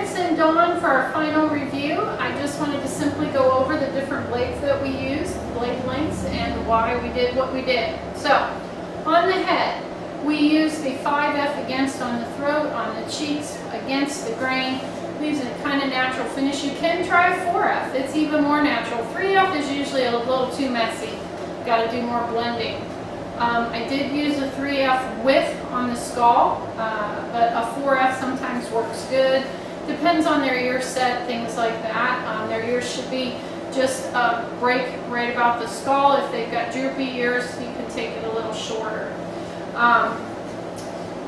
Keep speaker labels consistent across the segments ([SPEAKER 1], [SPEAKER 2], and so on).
[SPEAKER 1] Prince and Dawn, for our final review, I just wanted to simply go over the different blades that we used, blade lengths, and why we did what we did. So, on the head, we used the 5F against on the throat, on the cheeks, against the grain, leaves a kind of natural finish. You can try 4F, it's even more natural. 3F is usually a little too messy. Got to do more blending. I did use a 3F width on the skull, but a 4F sometimes works good. Depends on their ear set, things like that. Their ears should be just a break right about the skull. If they've got droopy ears, you can take it a little shorter.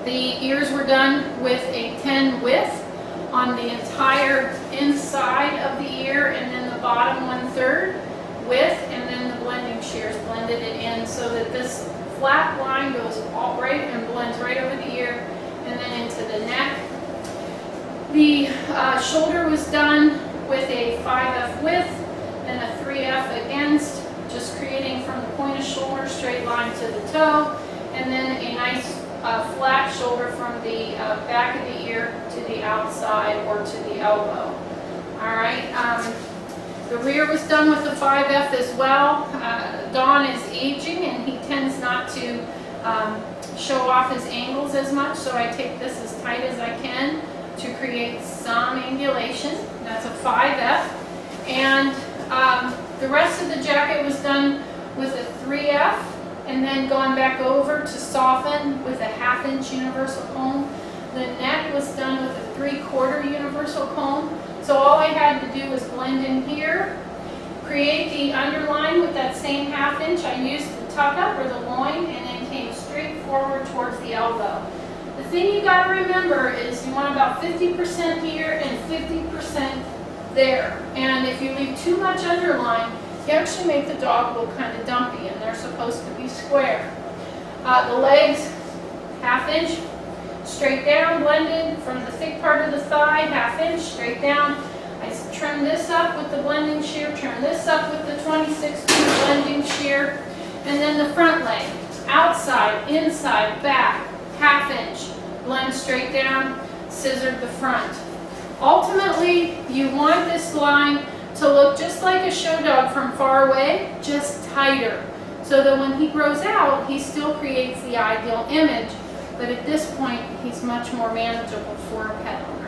[SPEAKER 1] The ears were done with a 10 width on the entire inside of the ear, and then the bottom 1/3 width, and then the blending shears blended it in so that this flat line goes all right and blends right over the ear and then into the neck. The shoulder was done with a 5F width and a 3F against, just creating from the point of shoulder straight line to the toe, and then a nice flat shoulder from the back of the ear to the outside or to the elbow. All right. The rear was done with the 5F as well. Don is aging and he tends not to show off his angles as much, so I take this as tight as I can to create some angulation. That's a 5F. And the rest of the jacket was done with a 3F and then gone back over to soften with a 1/2 inch universal comb. The neck was done with a 3/4 universal comb. So all I had to do was blend in here, create the underline with that same 1/2 inch. I used the tuck up or the loin and then came straight forward towards the elbow. The thing you got to remember is you want about 50% here and 50% there. And if you leave too much underline, you actually make the dog look kind of dumpy, and they're supposed to be square. The legs, 1/2 inch, straight down, blended from the thick part of the thigh, 1/2 inch, straight down. I trim this up with the blending shear, trim this up with the 26-2 blending shear, and then the front leg, outside, inside, back, 1/2 inch, blend straight down, scissored the front. Ultimately, you want this line to look just like a show dog from far away, just tighter, so that when he grows out, he still creates the ideal image, but at this point, he's much more manageable for a pet owner.